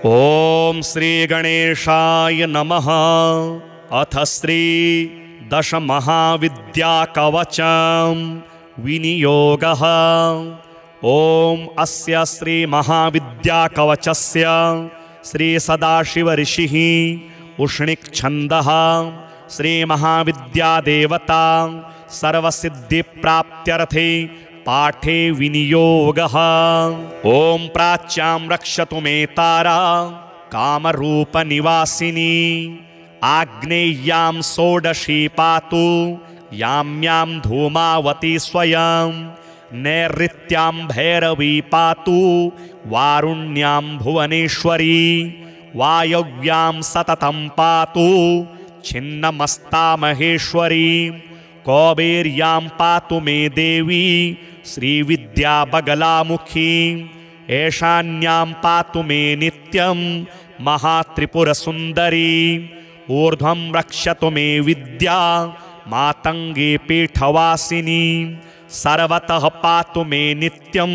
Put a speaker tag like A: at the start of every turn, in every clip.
A: ओम श्री गणेशाय नमः। अथ श्री दशमहाविद्याकवचं विनियोगः। ओम अस्य श्री महाविद्याकवचस्य श्री सदाशिव ऋषिः उष्णिक्छन्दः श्री महाविद्यादेवता सर्वसिद्धिप्राप्त्यर्थे पाठे विनियोगः। ओम प्राच्यां रक्षतु मे तारा कामरूपनिवासिनी आग्नेय्यां षोडशी पातु याम्यां धूमावती स्वयं नैऋत्यां भैरवी पातु वारुण्यां भुवनेश्वरी वायव्यां सततं पातु छिन्नमस्ता महेश्वरी कौबेर्यां पातु मे देवी श्रीविद्याबगलामुखी ऐशान्यां पातु मे नित्यं महात्रिपुरसुन्दरी ऊर्ध्वं रक्षतु मे विद्या मातंगे पीठवासिनी सर्वतः पातु मे नित्यं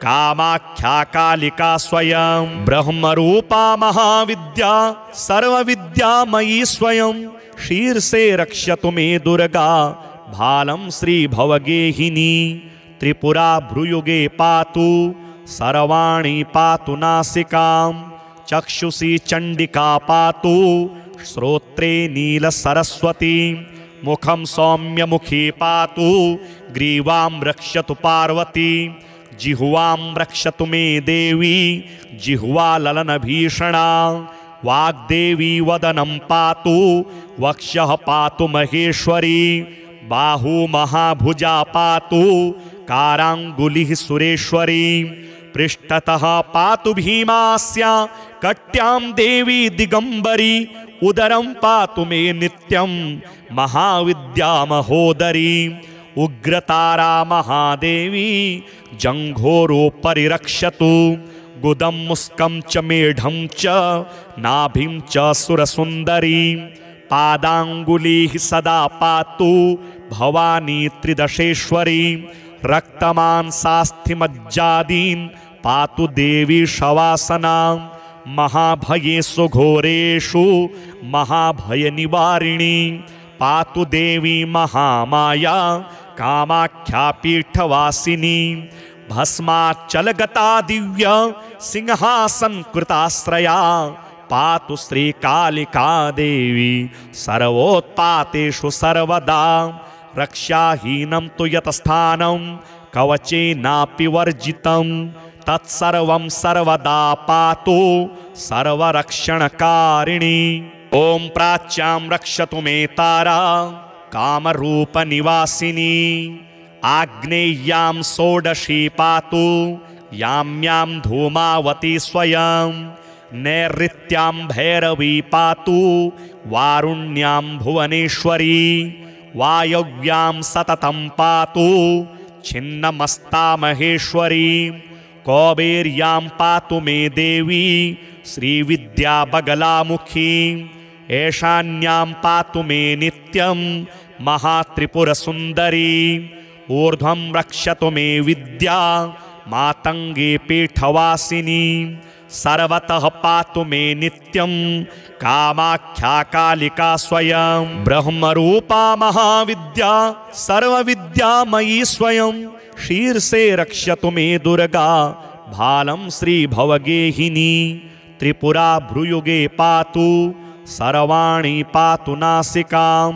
A: कामाख्या कालिका स्वयं ब्रह्मरूपा महाविद्या सर्वविद्यामयी स्वयं शीर्षे रक्षतु मे दुर्गा भालं श्रीभवगेहिनी त्रिपुरा भ्रुयुगे पातु सर्वाणि पातु नासिकां चक्षुषी चण्डिका पातु श्रोत्रे नीलसरस्वती मुखं सौम्यमुखी पातु ग्रीवां रक्षतु पार्वती जिह्वां रक्षतु मे देवी जिह्वा ललनभीषणा वाग्देवी वदनं पातु वक्षः पातु महेश्वरी बाहु महाभुजा पातु कारांगुलिः सुरेश्वरी पृष्ठतः पातु भीमास्या कट्यां देवी दिगंबरी उदरं पातु मे नित्यं महाविद्या महोदरी उग्रतारा महादेवी जंघोरोपरि रक्षतु गुदं मुस्कं च मेढं च नाभिं च सुरसुन्दरी पादांगुलीः सदा पातु भवानी त्रिदशेश्वरी रक्तमांसास्थिमज्जादीन् पातु देवी शवासना महाभयेषु घोरेषु महाभयनिवारिणी पातु देवी महामाया कामाख्या पीठवासिनी भस्माचलगता दिव्य सिंहासनकृताश्रया पातु श्रीकालिका देवी सर्वोत्पातेषु सर्वदा रक्षाहीनं तु यतस्थानं कवचेनापि वर्जितं तत्सर्वं सर्वदा पातु सर्वरक्षणकारिणी। ओम प्राच्यां रक्षतु मे तारा कामरूपनिवासिनी आग्नेय्यां षोडशी पातु याम्यां धूमावती स्वयं नैऋत्यां भैरवी पातु वारुण्यां भुवनेश्वरी वायव्यां सततं पातु छिन्नमस्ता महेश्वरी कौबेर्यां पातु मे देवी श्रीविद्याबगलामुखी ऐशान्यां पातु मे नित्यं महात्रिपुरसुन्दरी ऊर्ध्वं रक्षतु मे विद्या मातंगे पीठवासिनी सर्वतः पातु मे नित्यं कामाख्या कालिका स्वयं ब्रह्मरूपा महाविद्या सर्वविद्यामयी स्वयं शीर्षे रक्षतु मे दुर्गा भालं श्रीभवगेहिनी त्रिपुरा भ्रुयुगे पातु सर्वाणि पातु नासिकां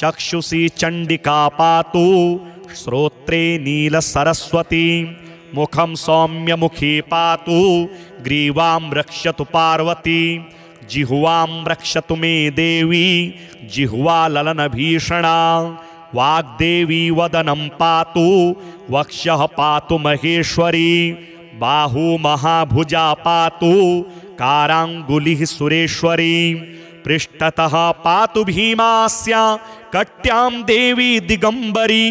A: चक्षुषी चण्डिका पातु श्रोत्रे नीलसरस्वती मुखं सौम्यमुखी पातु ग्रीवां रक्षतु पार्वती जिह्वां रक्षतु मे देवी जिह्वा ललनभीषणा वाग्देवी वदनं पातु वक्षः पातु महेश्वरी बाहु महाभुजा पातु कारांगुलिः सुरेश्वरी पृष्ठतः पातु भीमास्या कट्यां देवी दिगंबरी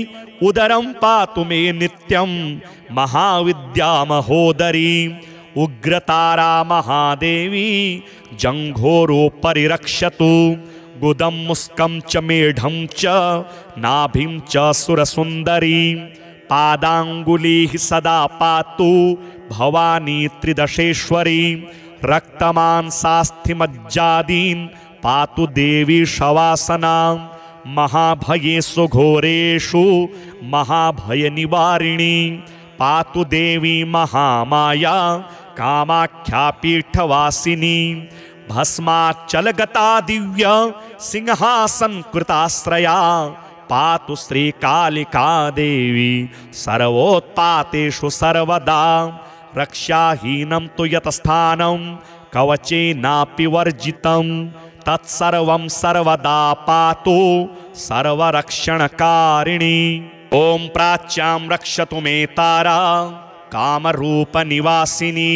A: उदरं पातु मे नित्यं महाविद्या महोदरी उग्रतारा महादेवी जंघोरोपरि रक्षतु गुदं मुस्कं च मेढं च नाभिं च सुरसुन्दरी पादांगुलीः सदा पातु भवानी त्रिदशेश्वरी रक्तमांसास्थिमज्जादीन् पातु देवी शवासनां महाभयेषु घोरेषु महाभयनिवारिणी पातु देवी महामाया कामाख्या पीठवासिनी भस्माचलगता दिव्य सिंहासन कृताश्रया पातु श्रीकालिका देवी सर्वोत्पातेषु सर्वदा रक्षाहीनं तु यतस्थानं कवचेनापि वर्जितं तत्सर्वं सर्वदा पातु सर्वरक्षणकारिणी। ॐ प्राच्यां रक्षतु मे तारा कामरूपनिवासिनी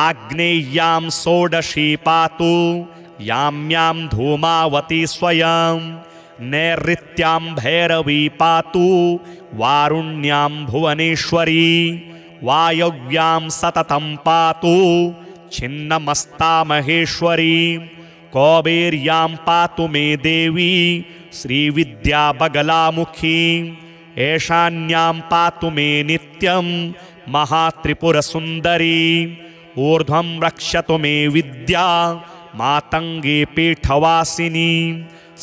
A: आग्नेय्यां षोडशी पातु याम्यां धूमावती स्वयं नैऋत्यां भैरवी पातु वारुण्यां भुवनेश्वरी वायव्यां सततं पातु छिन्नमस्ता महेश्वरी कौबेर्यां पातु मे देवी श्रीविद्या बगलामुखी ऐशान्यां पातु मे नित्यं महात्रिपुरसुन्दरी ऊर्ध्वं रक्षतु मे विद्या मातंगे पीठवासिनी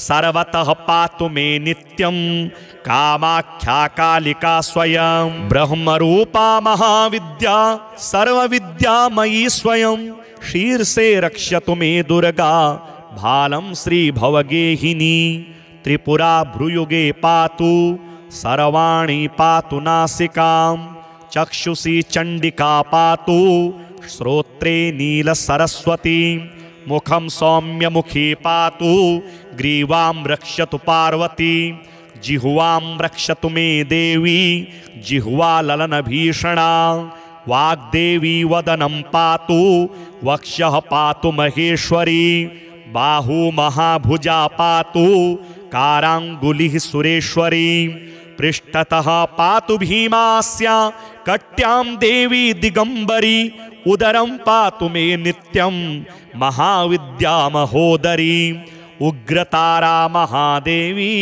A: सर्वतः पातु मे नित्यं कामाख्या कालिका स्वयं ब्रह्मरूपा महाविद्या सर्वविद्यामयी स्वयं शीर्षे रक्षतु मे दुर्गा भालं श्रीभवगेहिनी त्रिपुरा भ्रुयुगे पातु सर्वाणि पातु नासिकां चक्षुषी चण्डिका पातु श्रोत्रे नीलसरस्वती मुखं सौम्यमुखी पातु ग्रीवां रक्षतु पार्वती जिह्वां रक्षतु मे देवी जिह्वा ललनभीषणा वाग्देवी वदनं पातु वक्षः पातु महेश्वरी बाहु महाभुजा पातु काराङ्गुलिः सुरेश्वरी पृष्ठतः पातु भीमास्या कट्यां देवी दिगंबरी उदरं पातु मे नित्यं महाविद्या महोदरी उग्रतारा महादेवी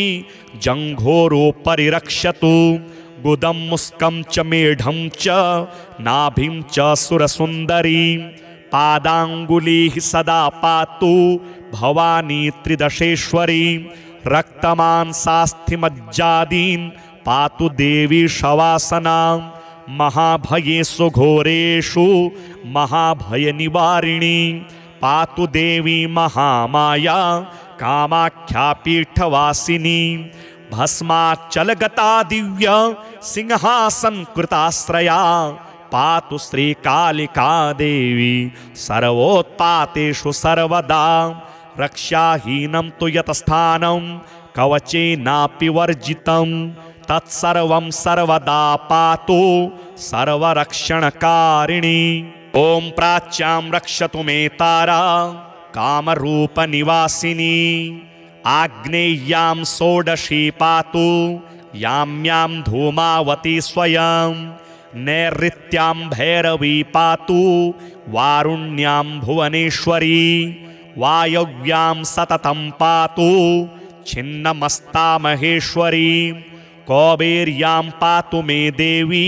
A: जंघोरो परिरक्षतु गुदं मुस्कं च मेढं च नाभिं च सुरसुन्दरी पादांगुलीः सदा पातु भवानी त्रिदशेश्वरी रक्तमांसास्थिमज्जादीन् पातु देवी शवासनां महाभयेषु घोरेषु महाभयनिवारिणी पातु देवी महामाया कामाख्या पीठवासिनी भस्माचलगता दिव्य सिंहासन कृताश्रया पातु श्रीकालिका देवी सर्वोत्पातेषु सर्वदा रक्षाहीनं तु यतस्थानं कवचेनापि वर्जितं तत्सर्वं सर्वदा पातु सर्वरक्षणकारिणी। ॐ प्राच्यां रक्षतु मे तारा कामरूपनिवासिनी आग्नेय्यां षोडशी पातु याम्यां धूमावती स्वयं नैऋत्यां भैरवी पातु वारुण्यां भुवनेश्वरी वायव्यां सततं पातु छिन्नमस्ता महेश्वरी कौबेर्यां पातु मे देवी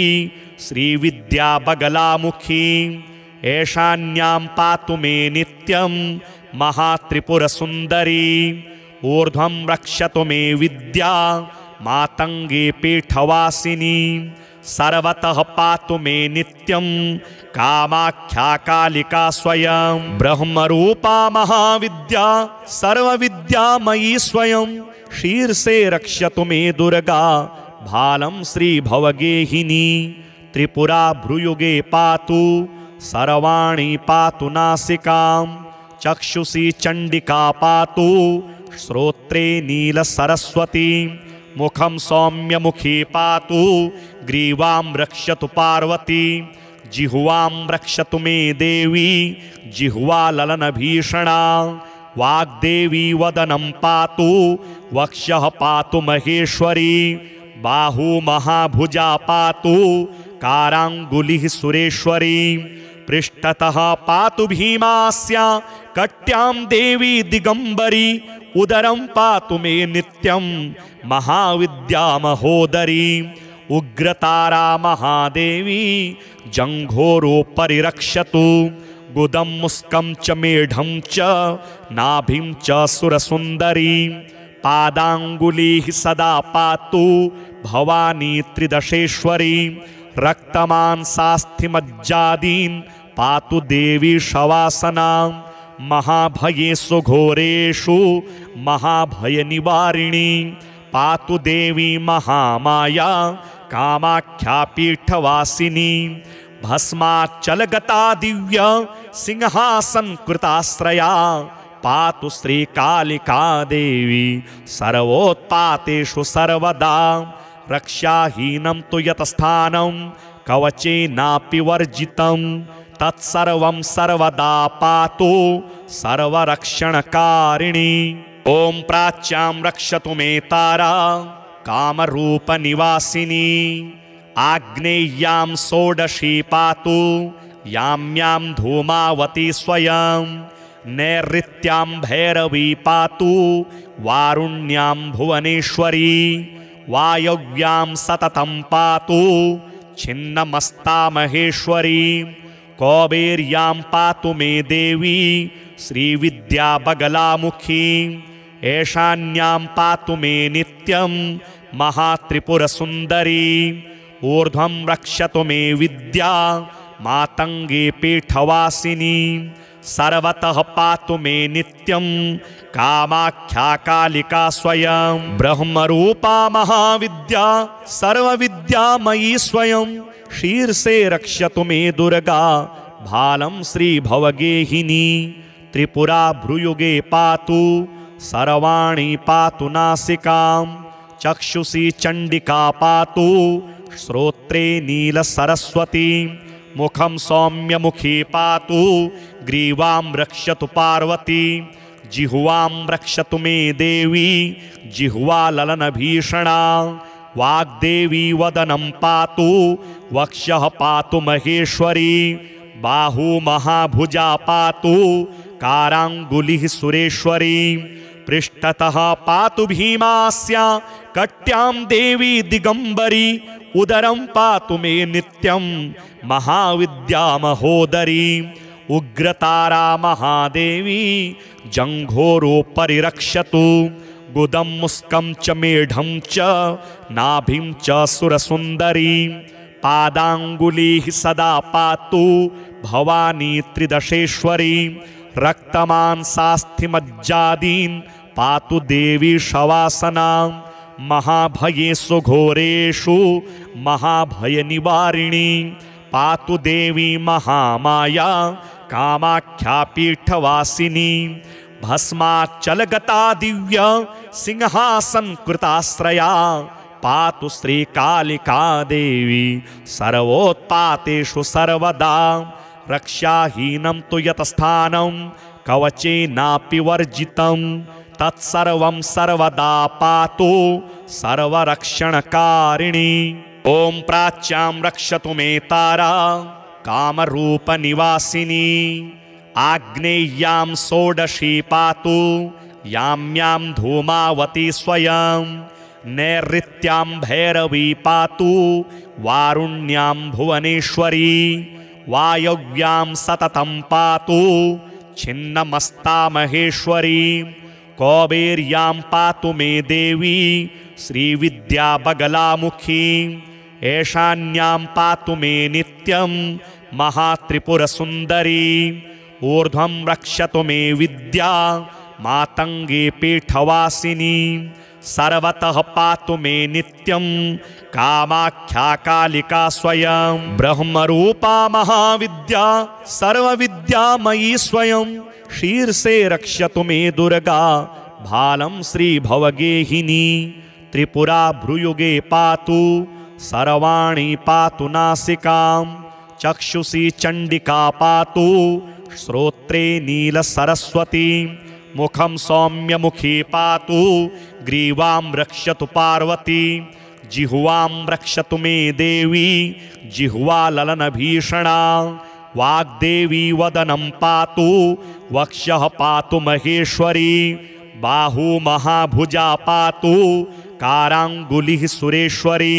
A: श्रीविद्या बगलामुखी ऐशान्यां पातु मे नित्यं महात्रिपुरसुन्दरी ऊर्ध्वं रक्षतु मे विद्या मातंगे पीठवासिनी सर्वतः पातु मे नित्यं कामाख्या कालिका स्वयं ब्रह्मरूपा महाविद्या सर्वविद्यामयी स्वयं शीर्षे रक्षतु मे दुर्गा भालं श्रीभवगेहिनी त्रिपुरा भ्रुयुगे पातु सर्वाणि पातु नासिकां चक्षुषी चण्डिका पातु श्रोत्रे नीलसरस्वती मुखं सौम्यमुखी पातु ग्रीवां रक्षतु पार्वती जिह्वां रक्षतु मे देवी जिह्वा ललनभीषणा वाग्देवी वदनं पातु वक्षः पातु महेश्वरी बाहु महाभुजा पातु काराङ्गुलिः सुरेश्वरी पृष्ठतः पातु भीमास्या कट्यां देवी दिगंबरी उदरं पातु मे नित्यं महाविद्या महोदरी उग्रतारा महादेवी जंघोरो परिरक्षतु गुदं मुस्कं च मेढं च नाभिं च सुरसुन्दरी पादाङ्गुलीः सदा पातु भवानी त्रिदशेश्वरी रक्तमांसास्थिमज्जादीन् पातु देवी शवासना महाभयेषु घोरेषु महाभयनिवारिणी पातु देवी महामाया कामाख्या पीठवासिनी भस्माचलगता दिव्य सिंहासन कृताश्रया पातु श्रीकालिका देवी सर्वोत्पातेषु सर्वदा रक्षाहीनं तु यतस्थानं कवचेनापि वर्जितं तत्सर्वं सर्वदा पातु सर्वरक्षणकारिणी। ॐ प्राच्यां रक्षतु मे तारा कामरूपनिवासिनी आग्नेय्यां षोडशी पातु याम्यां धूमावती स्वयं नैऋत्यां भैरवी पातु वारुण्यां भुवनेश्वरी वायव्यां सततं पातु छिन्नमस्ता महेश्वरी कौबेर्यां पातु मे देवी श्रीविद्या बगलामुखी ऐशान्यां पातु मे नित्यं महात्रिपुरसुन्दरी ऊर्ध्वं रक्षतु मे विद्या मातंगे पीठवासिनी सर्वतः पातु मे नित्यं कामाख्या कालिका स्वयं ब्रह्मरूपा महाविद्या सर्वविद्यामयी स्वयं शीर्षे रक्षतु मे दुर्गा भालं श्रीभवगेहिनी त्रिपुरा भ्रुयुगे पातु सर्वाणि पातु नासिकां चक्षुषी चण्डिका पातु श्रोत्रे नीलसरस्वती मुखं सौम्यमुखी पातु ग्रीवां रक्षतु पार्वती जिह्वां रक्षतु मे देवी जिह्वा ललनभीषणा वाग्देवी वदनं पातु वक्षः पातु महेश्वरी बाहु महाभुजा पातु काराङ्गुलिः सुरेश्वरी पृष्ठतः पातु भीमास्या कट्यां देवी दिगंबरी उदरं पातु मे नित्यं महाविद्या महोदरी उग्रतारा महादेवी जंघोरो परिरक्षतु गुदं मुस्कं च मेढं च नाभिं च सुरसुन्दरी पादाङ्गुलीः सदा पातु भवानी त्रिदशेश्वरी रक्तमांसास्थिमज्जादीन् पातु देवी शवासना महाभयेषु घोरेषु महाभयनिवारिणी पातु देवी महामाया कामाख्या पीठवासिनी भस्माचलगता दिव्य सिंहासन कृताश्रया पातु श्रीकालिका देवी सर्वोत्पातेषु सर्वदा रक्षाहीनं तु यतस्थानं कवचेनापि वर्जितं तत्सर्वं सर्वदा पातु सर्वरक्षणकारिणी। ॐ प्राच्यां रक्षतु मे तारा कामरूपनिवासिनी आग्नेय्यां षोडशी पातु याम्यां धूमावती स्वयं नैऋत्यां भैरवी पातु वारुण्यां भुवनेश्वरी वायव्यां सततं पातु छिन्नमस्ता महेश्वरी कौबेर्यां पातु मे देवी श्रीविद्या बगलामुखी ऐशान्यां पातु मे नित्यं महात्रिपुरसुन्दरी ऊर्ध्वं रक्षतु मे विद्या मातंगे पीठवासिनी सर्वतः पातु मे नित्यं कामाख्या कालिका स्वयं ब्रह्मरूपा महाविद्या सर्वविद्यामयी स्वयं शीर्षे रक्षतु मे दुर्गा भालं श्रीभवगेहिनी त्रिपुरा भ्रुयुगे पातु सर्वाणि पातु नासिकां चक्षुषी चण्डिका पातु श्रोत्रे नीलसरस्वती मुखं सौम्यमुखी पातु ग्रीवां रक्षतु पार्वती जिह्वां रक्षतु मे देवी जिह्वा ललनभीषणा वाग्देवी वदनं पातु वक्षः पातु महेश्वरी बाहु महाभुजा पातु काराङ्गुलिः सुरेश्वरी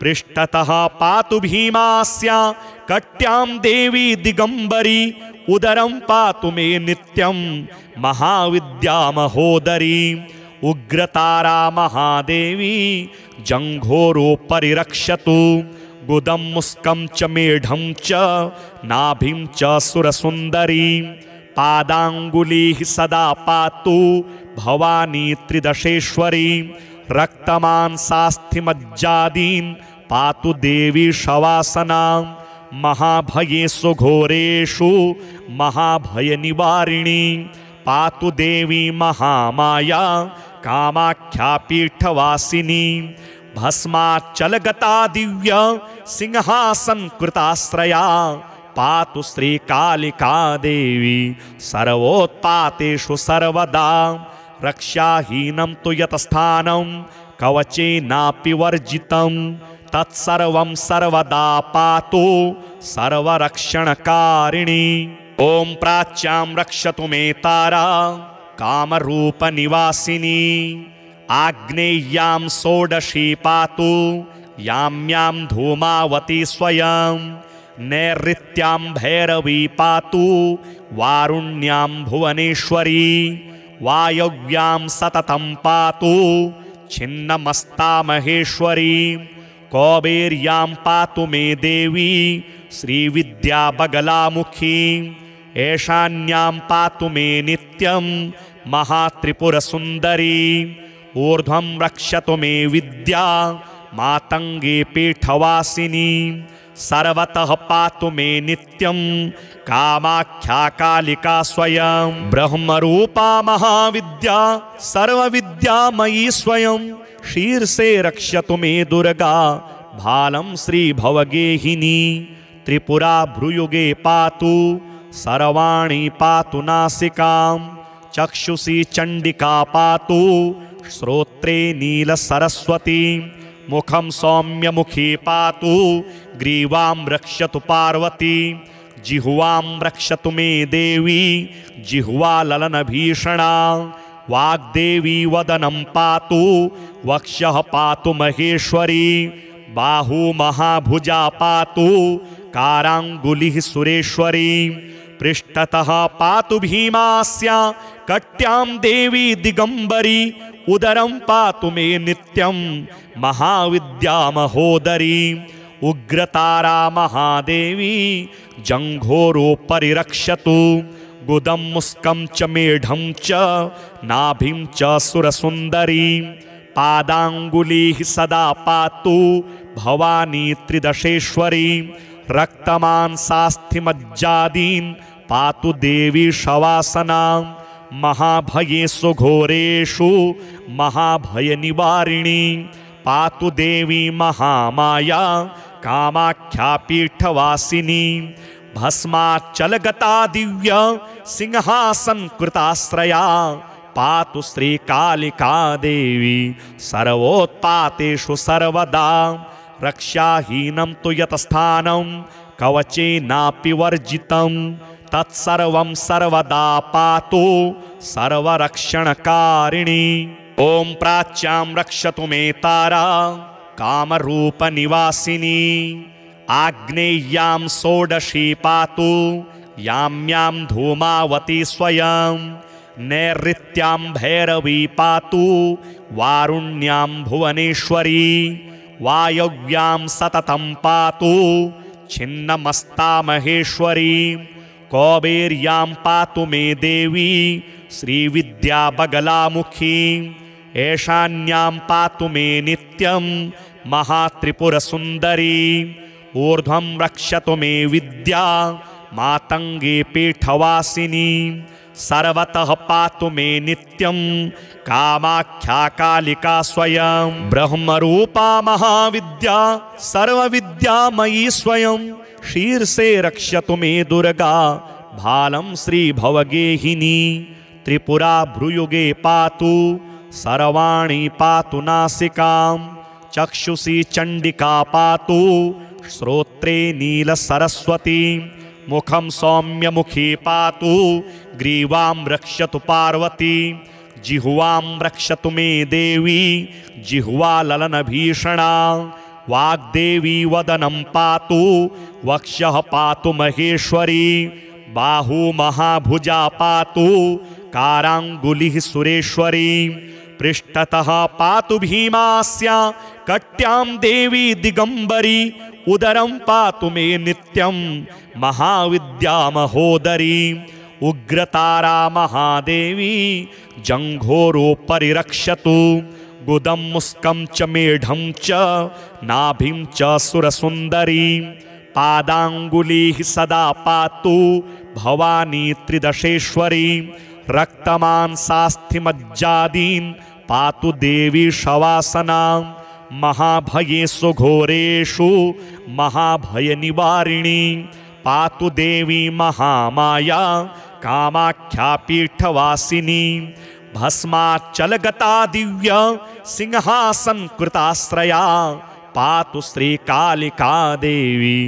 A: पृष्ठतः पातु भीमास्या कट्यां देवी दिगंबरी उदरं पातु मे नित्यं महाविद्या महोदरी उग्रतारा महादेवी जंघोरो परिरक्षतु गुदं मुस्कं च मेढं च नाभिं च सुरसुंदरी पादांगुलीः सदा पातु भवानी त्रिदशेश्वरी रक्तमांसास्थिमज्जादीन् पातु देवी शवासना महाभयेषु घोरेषु महाभय निवारिणी पातु देवी महामाया कामाख्या पीठवासिनी भस्माचलगता दिव्य सिंहासन कृताश्रया पातु श्रीकालिका देवी सर्वोत्पातेषु सर्वदा रक्षाहीनं तु यतस्थानं कवचेनापि वर्जितं तत्सर्वं सर्वदा पातु सर्वरक्षणकारिणी। ओम प्राच्यां रक्षतु मे तारा कामरूपनिवासिनी आग्नेय्यां षोडशी पातु याम्यां धूमावती स्वयं नैऋत्यां भैरवी पातु वारुण्यां भुवनेश्वरी वायव्यां सततं पातु छिन्नमस्ता महेश्वरी कौबेर्यां पातु मे देवी श्रीविद्या बगलामुखी ऐशान्यां पातु मे नित्यं महात्रिपुरसुंदरी ऊर्ध्वं रक्षतु मे विद्या मातंगे पीठवासिनी सर्वतः पातु मे नित्यं कामाख्या कालिका स्वयं ब्रह्मरूपा महाविद्या सर्वविद्यामयी स्वयं शीर्षे रक्षतु मे दुर्गा भालं श्री भवगेहिनी त्रिपुरा भ्रुयुगे पातु सर्वाणि पातु नासिकां चक्षुषी चंडिका पातु श्रोत्रे नील सरस्वती मुखं सौम्यमुखी पातु ग्रीवां रक्षतु पार्वती जिह्वां रक्षतु मे देवी जिह्वा ललनभीषणा वाग्देवी वदनं पातु वक्षः पातु महेश्वरी बाहु महाभुजा पातु कारांगुलिः सुरेश्वरी पृष्ठतः पातु भीमास्या कट्यां देवी दिगंबरी उदरं पातु मे नित्यं महाविद्या महोदरी उग्रतारा महादेवी जंघोरो परिरक्षतु गुदं मुस्कं च मेढं च नाभिं च सुरसुंदरी पादांगुलीः सदा पातु भवानी त्रिदशेश्वरी रक्तमांसास्थिमज्जादीन् पातु देवी शवासना महाभयेषु घोरेषु महाभय निवारिणी पातु देवी महामाया कामाख्या पीठवासिनी भस्माचलगता दिव्य सिंहासन कृताश्रया पातु श्रीकालिका देवी सर्वोत्पातेषु सर्वदा रक्षाहीनं तु यतस्थानं कवचेनापि वर्जितं तत्सर्वं सर्वदा पातु सर्वरक्षणकारिणी। ओम प्राच्यां रक्षतु मे तारा कामरूपनिवासिनी आग्नेय्यां षोडशी पातु याम्यां धूमावती स्वयं नैऋत्यां भैरवी पातु वारुण्यां भुवनेश्वरी वायव्यां सततं पातु छिन्नमस्ता महेश्वरी कौबेर्यां पातु मे देवी श्रीविद्या बगलामुखी ऐशान्यां पातु मे नित्यं महात्रिपुरसुंदरी ऊर्ध्वं रक्षतु मे विद्या मातंगे पीठवासिनी सर्वतः पातु मे नित्यं कामाख्या कालिका स्वयं ब्रह्मरूपा महाविद्या सर्वविद्यामयी स्वयं शीर्षे रक्षतु मे दुर्गा भालं श्री भवगेहिनी त्रिपुरा भ्रुयुगे पातु सर्वाणि पातु नासिकां चक्षुषी चंडिका पातु श्रोत्रे नील सरस्वती मुखं सौम्यमुखी पातु ग्रीवां रक्षतु पार्वती जिह्वां रक्षतु मे देवी जिह्वा ललनभीषणा वाग्देवी वदनं पातु वक्षः पातु महेश्वरी बाहु महाभुजा पातु कारांगुलिः सुरेश्वरी पृष्ठतः पातु भीमास्या कट्यां देवी दिगंबरी उदरं पातु मे नित्यं महाविद्या महोदरी उग्रतारा महादेवी जंघोरो परिरक्षतु गुदं मुस्कं च मेढं च नाभिं च सुरसुंदरी पादांगुलिः सदा पातु भवानी त्रिदशेश्वरी रक्तमांसास्थिमज्जादीन् पातु देवी शवासना महाभयेषु घोरेषु महाभय निवारिणी पातु देवी महामाया कामाख्या पीठवासिनी भस्माचलगता दिव्य सिंहासन कृताश्रया पातु श्रीकालिका देवी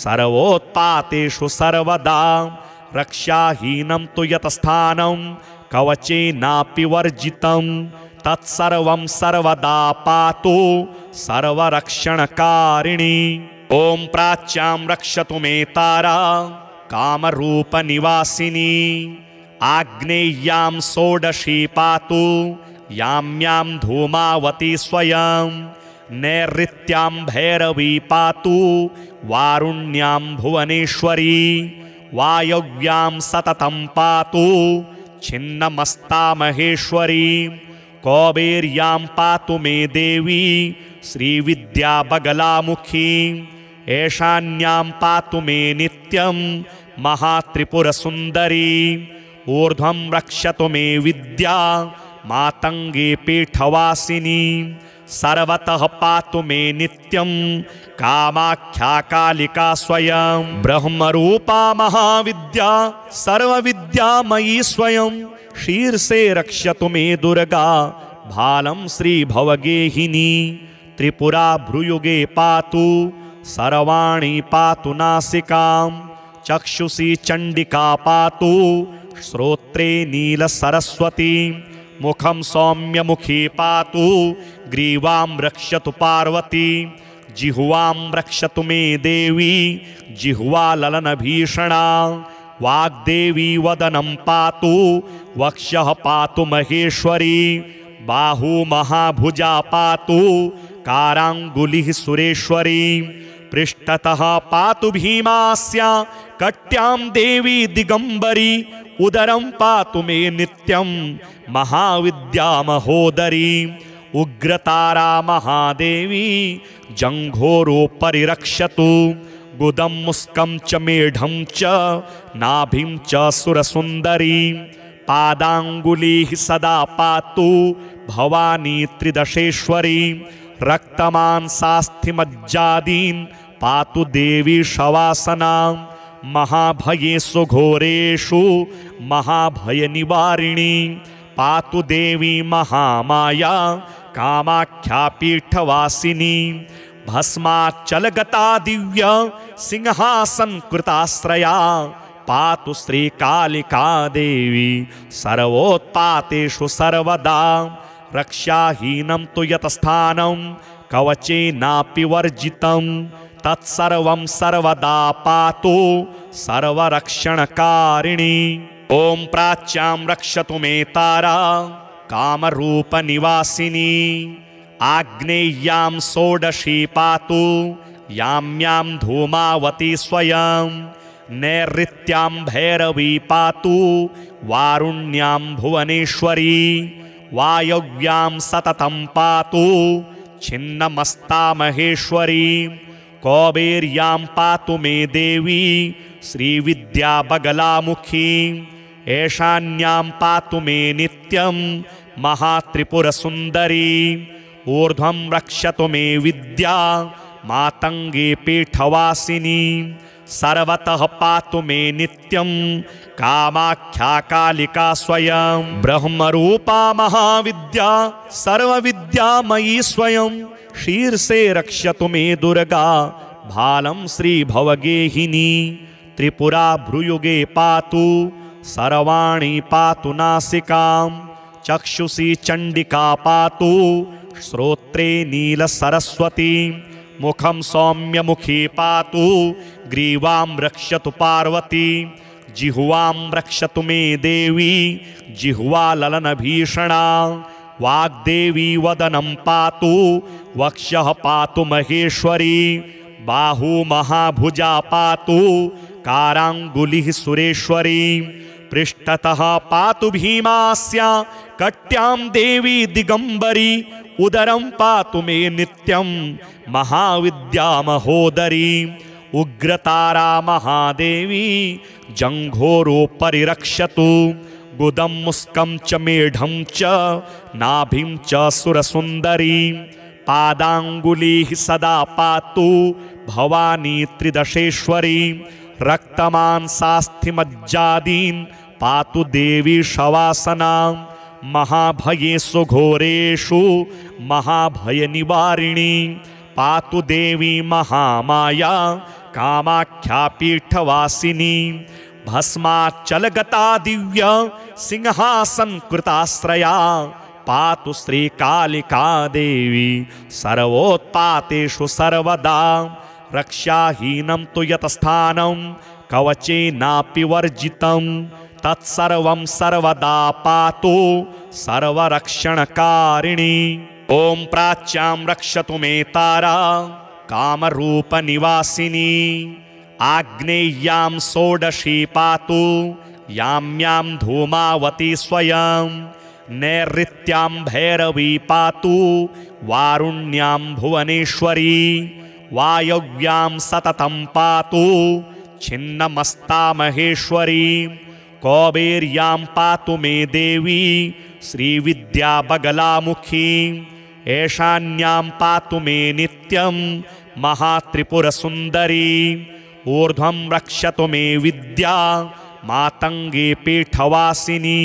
A: सर्वोत्पातेषु सर्वदा रक्षाहीनं तु यतस्थानं कवचेनापि वर्जितं तत्सर्वं सर्वदा पातु सर्वरक्षणकारिणी। ओम प्राच्यां रक्षतु मे तारा कामरूपनिवासिनी आग्नेय्यां षोडशी पातु याम्यां धूमावती स्वयं नैऋत्यां भैरवी पातु वारुण्यां भुवनेश्वरी वायव्यां सततं पातु छिन्नमस्ता महेश्वरी कौबेर्यां पातु मे देवी श्रीविद्या बगलामुखी ऐशान्यां पातु मे नित्यं महात्रिपुरसुंदरी ऊर्ध्वं रक्षतु मे विद्या मातंगे पीठवासिनी सर्वतः पातु मे नित्यं कामाख्या कालिका स्वयं ब्रह्मरूपा महाविद्या सर्वविद्यामयी स्वयं शीर्षे रक्षतु मे दुर्गा भालं श्रीभवगेहिनी त्रिपुरा भ्रुयुगे पातु सर्वाणि पातु नासिकां चक्षुषी चंडिका पातु श्रोत्रे नीलसरस्वती मुखं सौम्यमुखी पातु ग्रीवां रक्षतु पार्वती जिह्वां रक्षतु मे देवी जिह्वा ललनभीषणा वाग्देवी वदनं पातु वक्षः पातु महेश्वरी बाहु महाभुजा पातु कारांगुलिः सुरेश्वरी पृष्ठतः पातु भीमास्या कट्यां देवी दिगंबरी उदरं पातु मे नित्यं महाविद्या महोदरी उग्रतारा महादेवी जंघोरो परिरक्षतु गुदं मुस्कं च मेढं च नाभिं च सुरसुंदरी पादांगुलिः सदा पातु भवानी त्रिदशेश्वरी रक्तमांसास्थिमज्जादीन् पातु देवी शवासना महाभयेषु घोरेषु महाभय निवारिणी पातु देवी महामाया कामाख्या पीठवासिनी भस्माचलगता दिव्य सिंहासन कृताश्रया पातु श्रीकालिका देवी सर्वोत्पातेषु सर्वदा रक्षाहीनं तु यतस्थानं कवचेनापि वर्जितं तत्सर्वं सर्वदा पातु सर्वरक्षणकारिणी। ओम प्राच्यां रक्षतु मे तारा कामरूपनिवासिनी आग्नेय्यां षोडशी पातु याम्यां धूमावती स्वयं नैऋत्यां भैरवी पातु वारुण्यां भुवनेश्वरी वायव्यां सततं पातु छिन्नमस्ता महेश्वरी कौबेर्यां पातु मे देवी श्रीविद्या बगलामुखी ऐशान्यां पातु मे नित्यं महात्रिपुरसुंदरी ऊर्ध्वं रक्षतु मे विद्या मातंगे पीठवासिनी सर्वतः पातु मे नित्यं कामाख्या कालिका स्वयं ब्रह्मरूपा महाविद्या सर्वविद्यामयी स्वयं शीर्षे रक्षतु मे दुर्गा भालं श्रीभवगेहिनी त्रिपुरा भ्रुयुगे पातु सर्वाणि पातु नासिकां चक्षुषी चंडिका पातु श्रोत्रे नीलसरस्वती मुखं सौम्यमुखी पातु ग्रीवां रक्षतु पार्वती जिह्वां रक्षतु मे देवी जिह्वाललनभीषणा वाग्देवी वदनं पातु वक्षः पातु महेश्वरी बाहु महाभुजा पातु कारांगुलिः सुरेश्वरी पृष्ठतः पातु भीमास्या कट्यां देवी दिगंबरी उदरं पातु मे नित्यं महाविद्या महोदरी उग्रतारा महादेवी जंघोरो परिरक्षतु गुदं मुस्कं च मेढं च नाभिं च सुरसुंदरी पादांगुलीः सदा पातु भवानी त्रिदशेश्वरी रक्तमांसास्थिमज्जादीन् पातु देवी शवासना महाभयेषु घोरेषु महाभयनिवारिणी पातु देवी महामाया कामाख्या पीठवासिनी भस्माचलगता दिव्य सिंहासन कृताश्रया पातु श्रीकालिका देवी सर्वोत्पातेषु सर्वदा रक्षाहीनं तु यतस्थानं कवचेनापि वर्जितं तत्सर्वं सर्वदा पातु सर्वरक्षणकारिणी ओम प्राच्यां रक्षतु मे तारा कामरूपनिवासिनी आग्नेय्यां षोडशी पातु याम्यां धूमावती स्वयं नैऋत्यां भैरवी पातु वारुण्यां भुवनेश्वरी वायव्यां सततं पातु छिन्नमस्ता महेश्वरी कौबेर्यां पातु मे देवी श्रीविद्या बगलामुखी ऐशान्यां पातु मे नित्यं महात्रिपुरसुंदरी ऊर्ध्वं रक्षतु मे विद्या मातंगे पीठवासिनी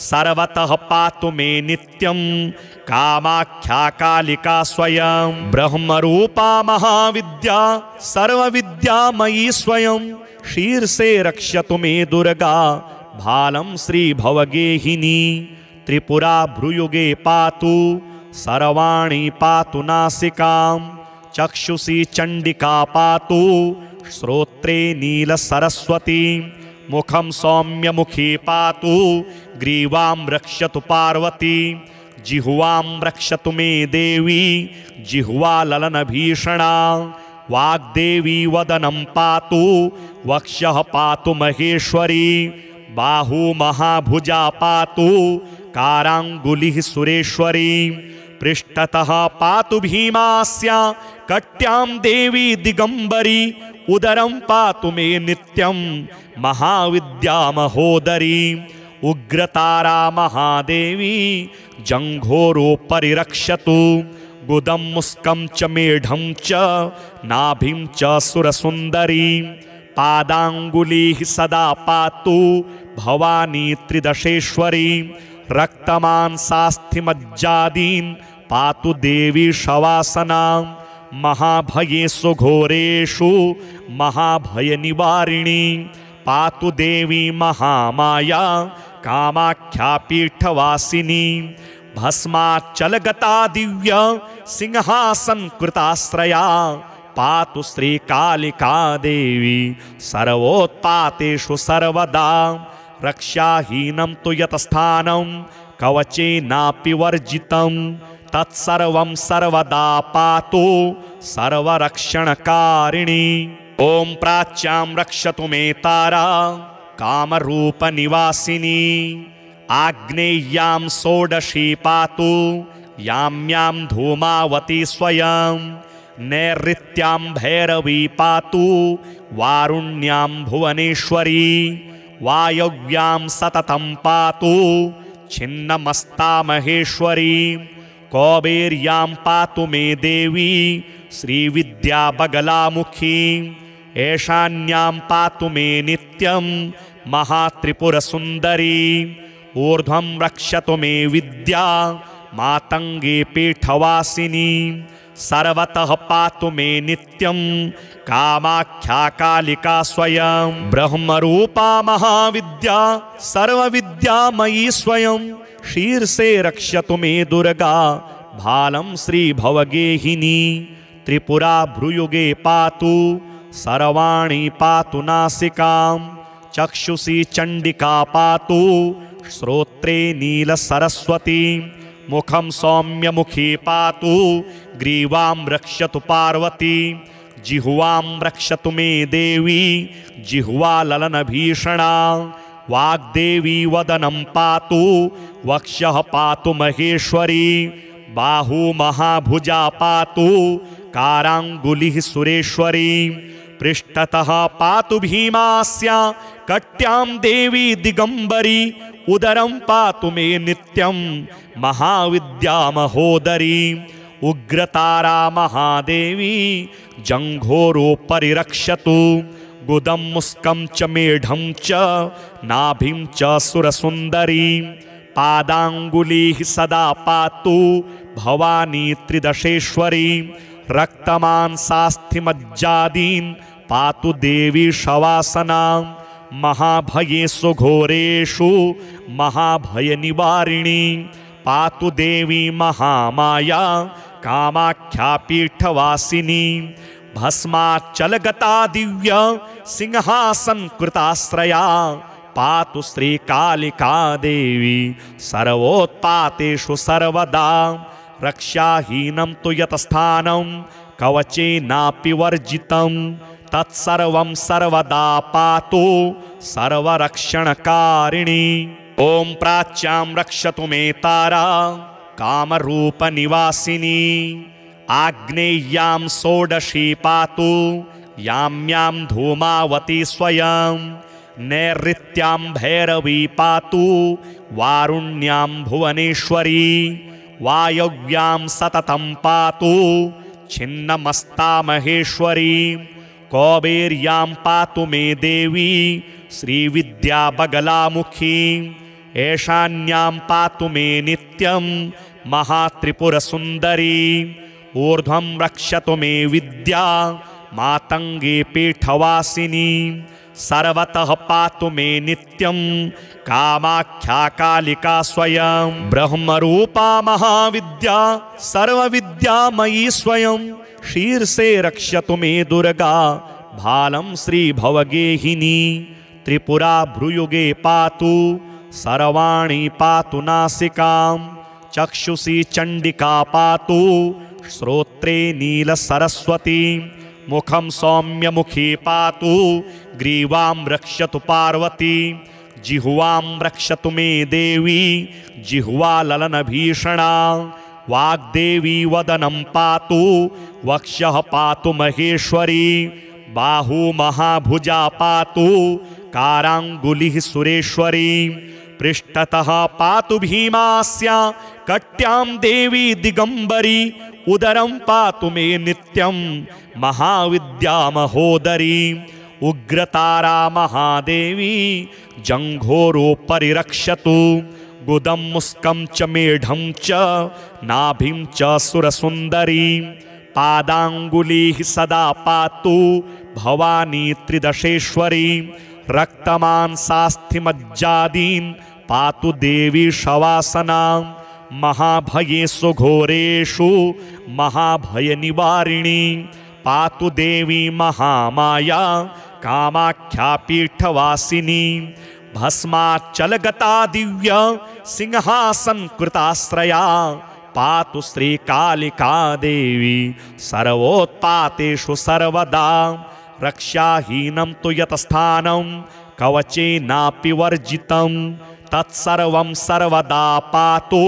A: सर्वतः पातु मे नित्यं कामाख्या कालिका स्वयं ब्रह्मरूपा महाविद्या सर्वविद्यामयी स्वयं शीर्षे रक्षतु मे दुर्गा भालं श्रीभवगेहिनी त्रिपुरा भ्रुयुगे पातु सर्वाणि पातु नासिकां चक्षुषी चंडिका पातु श्रोत्रे नीलसरस्वती मुखं सौम्यमुखी पातु ग्रीवां रक्षतु पार्वती जिह्वां रक्षतु मे देवी जिह्वाललनभीषणा वाग्देवी वदनं पातु वक्षः पातु महेश्वरी बाहु महाभुजा पातु कारांगुलिः सुरेश्वरी पृष्ठतः पातु भीमास्या कट्यां देवी दिगंबरी उदरं पातु मे नित्यं महाविद्या महोदरी उग्रतारा महादेवी जंघोरो परिरक्षतु गुदं मुस्कं च मेढं च नाभिं च सुरसुंदरी पादांगुलीः सदा पातु भवानी त्रिदशेश्वरी रक्तमांसास्थिमज्जादीन् पातु देवी शवासना महाभयेषु घोरेषु महाभयनिवारिणी पातु देवी महामाया कामाख्या पीठवासिनी भस्माचलगता दिव्य सिंहासन कृताश्रया पातु श्रीकालिका देवी सर्वोत्पातेषु सर्वदा रक्षाहीनं तु यतस्थानं कवचेनापि वर्जितं तत्सर्वं सर्वदा पातु सर्वरक्षणकारिणी ओम प्राच्यां रक्षतु मे तारा कामरूपनिवासिनी आग्नेय्यां षोडशी पातु याम्यां धूमावती स्वयं नैऋत्यां भैरवी पातु वारुण्यां भुवनेश्वरी वायव्यां सततं पातु छिन्नमस्ता महेश्वरी कौबेर्यां पातु मे देवी श्रीविद्या बगलामुखी ऐशान्यां पातु मे नित्यं महात्रिपुरसुंदरी ऊर्ध्वं रक्षतु मे विद्या मातंगे पीठवासिनी सर्वतः पातु मे नित्यं कामाख्या कालिका स्वयं ब्रह्मरूपा महाविद्या सर्वविद्यामयी स्वयं शीर्षे रक्षतु मे दुर्गा भालं श्रीभवगेहिनी त्रिपुरा भ्रुयुगे पातु सर्वाणि पातु नासिकां चक्षुषी चंडिका पातु श्रोत्रे नील सरस्वती मुखम सौम्य मुखी पातु ग्रीवां रक्षतु पार्वती जिह्वां रक्षतु मे देवी जिह्वा ललन भीषणा वाग्देवी वदनं पातु वक्षः पातु महेश्वरी बाहु महाभुजा पातु कारांगुलिः सुरेश्वरी पृष्ठतः पातु भीमास्या कट्यां देवी दिगंबरी उदरं पातु मे नित्यं महाविद्या महोदरी उग्रतारा महादेवी जंघोरो परिरक्षतु गुदं मुस्कं च मेढं च नाभिं च सुरसुंदरी पादांगुलीः सदा पातु भवानी त्रिदशेश्वरी रक्तमांसास्थिमज्जादीन् पातु देवी शवासना महाभयेषु घोरेषु महाभय निवारिणी पातु देवी महामाया कामाख्या पीठवासिनी भस्माचलगता दिव्य सिंहासन कृताश्रया पातु श्रीकालिका देवी सर्वोत्पातेषु सर्वदा रक्षाहीनं तु यतस्थानं कवचेनापि वर्जितं तत्सर्वं सर्वदा पातु सर्वरक्षणकारिणी ओम प्राच्यां रक्षतु मे तारा कामरूपनिवासिनी आग्नेय्यां षोडशी पातु याम्यां धूमावती स्वयं नैऋत्यां भैरवी पातु वारुण्यां भुवनेश्वरी वायव्यां सततं पातु छिन्नमस्ता महेश्वरी कौबेर्यां पातु मे देवी श्रीविद्या बगलामुखी ऐशान्यां पातु मे नित्यं महात्रिपुरसुंदरी ऊर्ध्वं रक्षतु मे विद्या मातंगे पीठवासिनी सर्वतः पातु मे नित्यं कामाख्या कालिका स्वयं ब्रह्मरूपा महाविद्या सर्वविद्यामयी स्वयं शीर्षे रक्षतु मे दुर्गा भालं श्रीभवगेहिनी त्रिपुरा भ्रुयुगे पातु सर्वाणि पातु नासिकां चक्षुषी चंडिका पातु श्रोत्रे नील सरस्वती मुखं सौम्य मुखी पातु ग्रीवां रक्षतु पार्वती जिह्वां रक्षतु मे देवी जिह्वा ललन भीषणा वाग्देवी वदनं पातु वक्षः पातु महेश्वरी बाहु महाभुजा पातु कारांगुलिः सुरेश्वरी पृष्ठतः पातु भीमास्या कट्यां देवी दिगंबरी उदरं पातु मे नित्यं महाविद्या महोदरी उग्रतारा महादेवी जंघोरो परिरक्षतु गुदं मुस्कं च मेढं च नाभिं च सुरसुंदरी पादांगुलीः सदा पातु भवानी त्रिदशेश्वरी रक्तमांसास्थिमज्जादीन् पातु देवी शवासना महाभयेषु घोरेषु महाभय निवारिणी पातु देवी महामाया कामाख्या पीठवासिनी भस्माचलगता दिव्य सिंहासन कृताश्रया पातु श्रीकालिका देवी सर्वोत्पातेषु सर्वदा रक्षाहीनं तु यतस्थानं कवचेनापि वर्जितं तत्सर्वं सर्वदा पातु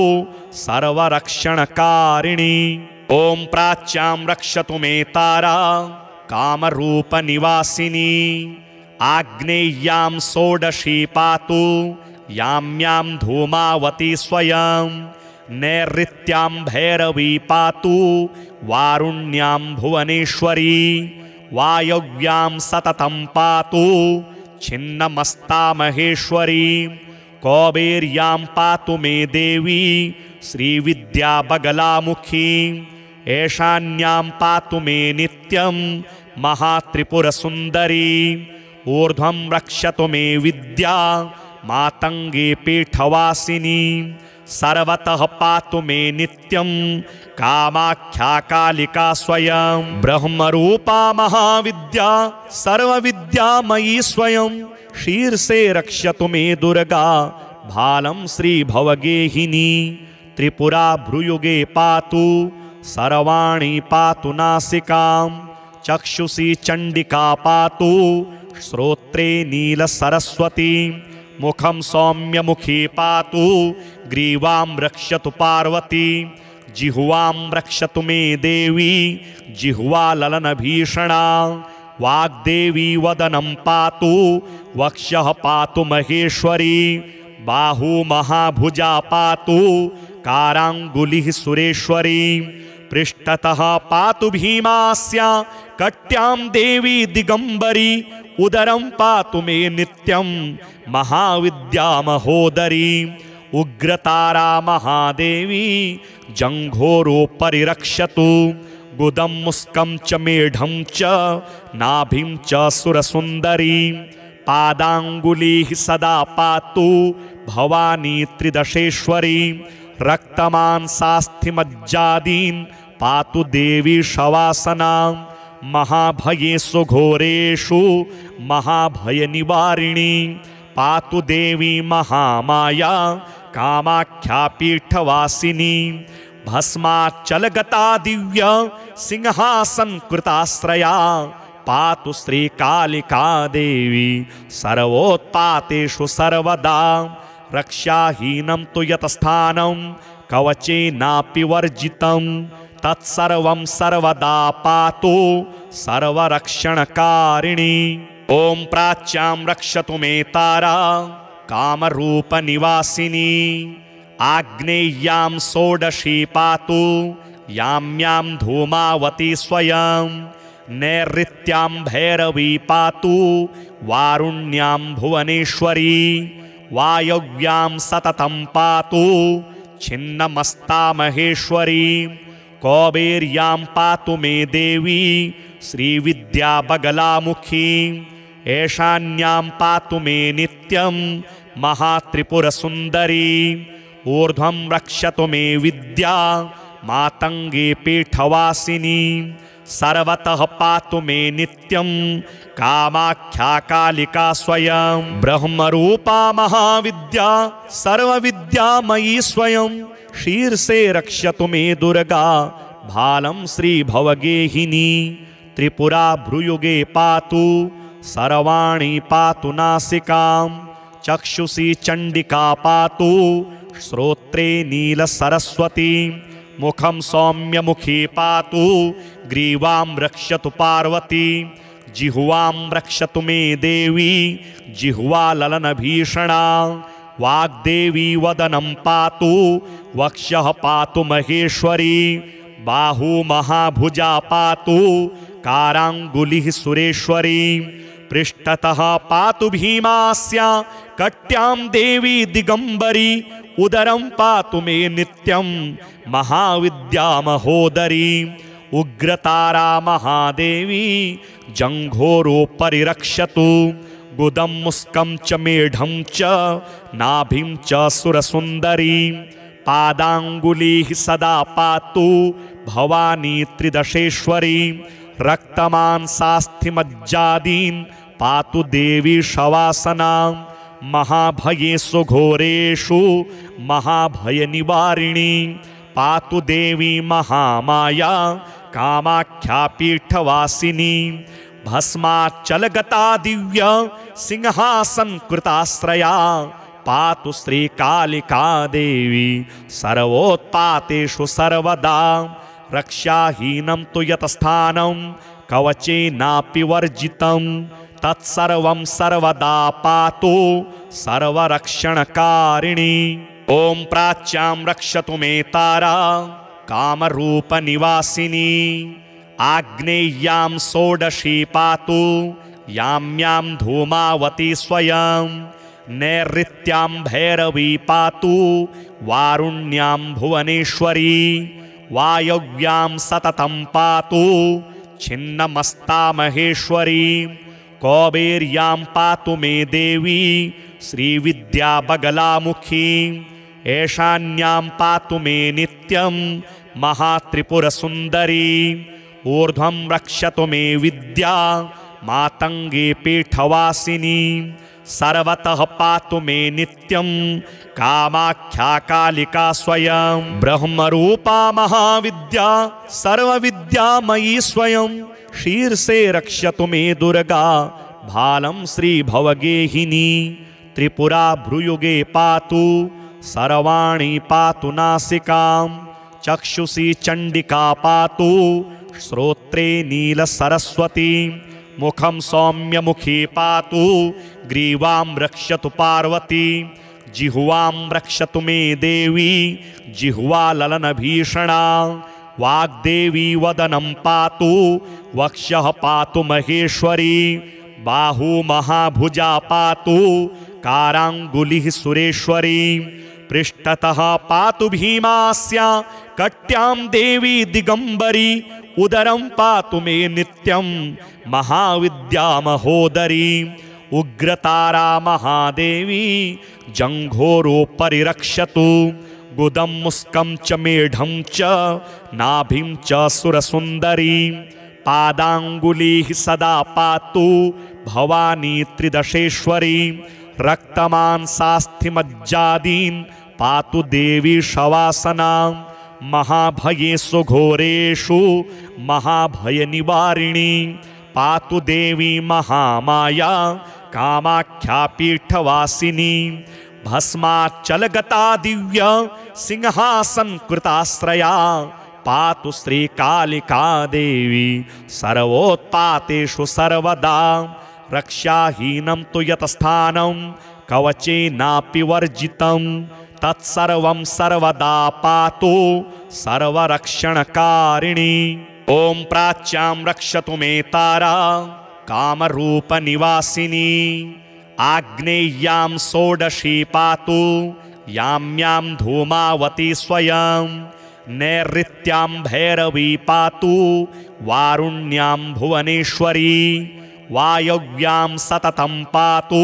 A: सर्वरक्षणकारिणी ओम प्राच्यां रक्षतु मे तारा कामरूपनिवासिनी आग्नेय्यां षोडशी पातु याम्यां धूमावती स्वयं नैऋत्यां भैरवी पातु वारुण्यां भुवनेश्वरी वायव्यां सततं पातु छिन्नमस्ता महेश्वरी कौबेर्यां पातु मे देवी श्रीविद्या बगलामुखी ऐशान्यां पातु मे नित्यं महात्रिपुरसुंदरी ऊर्ध्वं रक्षतु मे विद्या मातंगे पीठवासिनी सर्वतः पातु मे नित्यं कामाख्या कालिका स्वयं ब्रह्मरूपा महाविद्या सर्वविद्यामयी स्वयं शीर्षे रक्षतु मे दुर्गा भालं श्रीभवगेहिनी त्रिपुरा भ्रुयुगे पातु सर्वाणि पातु नासिकां चक्षुषी चण्डिका पातु श्रोत्रे नीलसरस्वती मुखं सौम्यमुखी पातु ग्रीवां रक्षतु पार्वती जिह्वां रक्षतु मे देवी जिह्वा ललनभीषणा वाग्देवी वदनं पातु वक्षः पातु महेश्वरी बाहु महाभुजा पातु काराङ्गुलिः सुरेश्वरी पृष्ठतः पातु भीमास्या कट्यां देवी दिगंबरी उदरं पातु मे नित्यं महाविद्या महोदरी उग्रतारा महादेवी जंघोरोपरि रक्षतु गुदं मुस्कं च मेढं च नाभिं च सुरसुन्दरी पादाङ्गुलीः सदा पातु भवानी त्रिदशेश्वरी रक्तमांसास्थिमज्जादीन् पातु देवी शवासना महाभयेषु घोरेषु महाभयनिवारिणी पातु देवी महामाया कामाख्या पीठवासिनी भस्माचलगता दिव्य सिंहासन कृताश्रया पातु श्रीकालिका देवी सर्वोत्पातेषु सर्वदा रक्षाहीनं तु यतस्थानं कवचेनापि वर्जितं तत्सर्वं सर्वदा पातु सर्वरक्षणकारिणी ॐ प्राच्यां रक्षतु मे तारा कामरूपनिवासिनी आग्नेय्यां षोडशी पातु याम्यां धूमावती स्वयं नैऋत्यां भैरवी पातु वारुण्यां भुवनेश्वरी वायव्यां सततं पातु छिन्नमस्ता महेश्वरी कौबेर्यां पातु मे देवी श्रीविद्या बगलामुखी ऐशान्यां पातु मे नित्यं महात्रिपुरसुन्दरी ऊर्ध्वं रक्षतु मे विद्या मातंगे पीठवासिनी सर्वतः पातु मे नित्यं कामाख्या कालिका स्वयं ब्रह्मरूपा महाविद्या सर्वविद्यामयी स्वयं शीर्षे रक्षतु मे दुर्गा भालं श्रीभवगेहिनी त्रिपुरा भ्रुयुगे पातु सर्वाणि पातु नासिकां चक्षुषी चण्डिका पातु श्रोत्रे नीलसरस्वती मुखं सौम्यमुखी पातु ग्रीवां रक्षतु पार्वती जिह्वां रक्षतु मे देवी जिह्वा ललनभीषणा वाग्देवी वदनं पातु वक्षः पातु महेश्वरी बाहु महाभुजा पातु काराङ्गुलिः सुरेश्वरी पृष्ठतः पातु भीमास्या कट्यां देवी दिगंबरी उदरं पातु मे नित्यं महाविद्या महोदरी उग्रतारा महादेवी जंघोरोपरि रक्षतु गुदं मुस्कं च मेढं च नाभिं च सुरसुन्दरी पादाङ्गुलीः सदा पातु भवानी त्रिदशेश्वरी रक्तमांसास्थिमज्जादीन् पातु देवी शवासना महाभयेषु घोरेषु महाभयनिवारिणी पातु देवी महामाया कामाख्या पीठवासिनी भस्माचलगता दिव्य सिंहासन कृताश्रया पातु श्रीकालिका देवी सर्वोत्पातेषु सर्वदा रक्षाहीनं तु यतस्थानं कवचेनापि वर्जितं तत्सर्वं सर्वदा पातु सर्वरक्षणकारिणी ॐ प्राच्यां रक्षतु मे तारा कामरूपनिवासिनी आग्नेय्यां षोडशी पातु याम्यां धूमावती स्वयं नैऋत्यां भैरवी पातु वारुण्यां भुवनेश्वरी वायव्यां सततं पातु छिन्नमस्ता महेश्वरी कौबेर्यां पातु मे देवी श्रीविद्या बगलामुखी ईशान्यां पातु मे नित्यं महात्रिपुरसुन्दरी ऊर्ध्वं रक्षतु मे विद्या मातङ्गी पीठवासिनी सर्वतः पातु मे नित्यं कामाख्या कालिका स्वयं ब्रह्मरूपा महाविद्या सर्वविद्यामयी स्वयं शीर्षे रक्षतु मे दुर्गा भालं श्रीभवगेहिनी त्रिपुरा भ्रुयुगे पातु सर्वाणि पातु नासिकां चक्षुषी चण्डिका पातु श्रोत्रे नीलसरस्वती मुखं सौम्यमुखी पातु ग्रीवां रक्षतु पार्वती जिह्वां रक्षतु मे देवी जिह्वा ललनभीषणा वाग्देवी वदनं पातु वक्षः पातु महेश्वरी बाहु महाभुजा पातु काराङ्गुलिः सुरेश्वरी पृष्ठतः पातु भीमास्या कट्यां देवी दिगंबरी उदरं पातु मे नित्यं महाविद्या महोदरी उग्रतारा महादेवी जंघोरोपरि रक्षतु गुदं मुस्कं च मेढं च नाभिं च सुरसुन्दरी पादाङ्गुलीः सदा पातु भवानी त्रिदशेश्वरी रक्तमांसास्थिमज्जादीन् पातु देवी शवासना महाभयेषु घोरेषु महाभयनिवारिणी पातु देवी महामाया कामाख्या पीठवासिनी भस्माचलगता दिव्य सिंहासन कृताश्रया पातु श्रीकालिका देवी सर्वोत्पातेषु सर्वदा रक्षाहीनं तु यतस्थानं कवचेनापि वर्जितं तत्सर्वं सर्वदा पातु सर्वरक्षणकारिणी ॐ प्राच्यां रक्षतु मे तारा कामरूपनिवासिनी आग्नेय्यां षोडशी पातु याम्यां धूमावती स्वयं नैऋत्यां भैरवी पातु वारुण्यां भुवनेश्वरी वायव्यां सततं पातु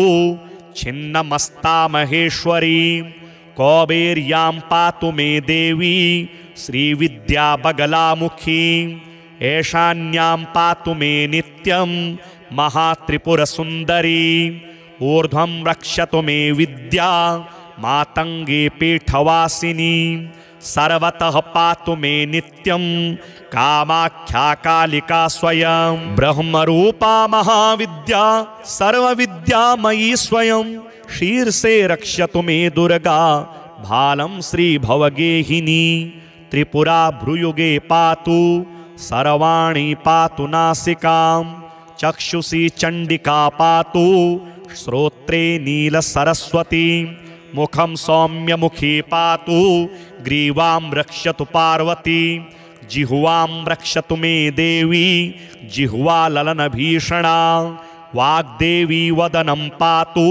A: छिन्नमस्ता महेश्वरी कौबेर्यां पातु मे देवी श्रीविद्या बगलामुखी ईशान्यां पातु मे नित्यं महात्रिपुरसुन्दरी ऊर्ध्वं रक्षतु मे विद्या मातङ्गी पीठवासिनी सर्वतः पातु मे नित्यं कामाख्या कालिका स्वयं ब्रह्मरूपा महाविद्या सर्वविद्यामयी स्वयं शीर्षे रक्षतु मे दुर्गा भालं श्रीभवगेहिनी त्रिपुरा भ्रुयुगे पातु सर्वाणि पातु नासिकां चक्षुषी चण्डिका पातु श्रोत्रे नीलसरस्वती मुखं सौम्यमुखी पातु ग्रीवां रक्षतु पार्वती जिह्वां रक्षतु मे देवी जिह्वा ललनभीषणा वाग्देवी वदनं पातु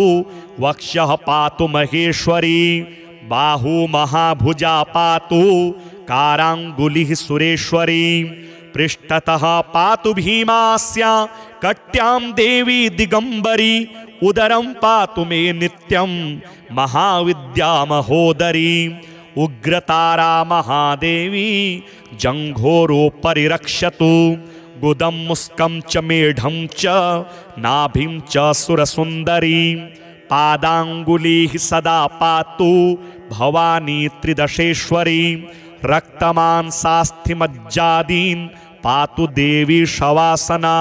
A: वक्षः पातु महेश्वरी बाहु महाभुजा पातु काराङ्गुलिः सुरेश्वरी पृष्ठतः पातु भीमास्या कट्यां देवी दिगंबरी उदरं पातु मे नित्यं महाविद्या महोदरी उग्रतारा महादेवी जंघोरोपरि रक्षतु गुदं मुस्कं च मेढं च नाभिं च सुरसुन्दरी पादाङ्गुलीः सदा पातु भवानी त्रिदशेश्वरी रक्तमांसास्थिमज्जादीन् पातु देवी शवासना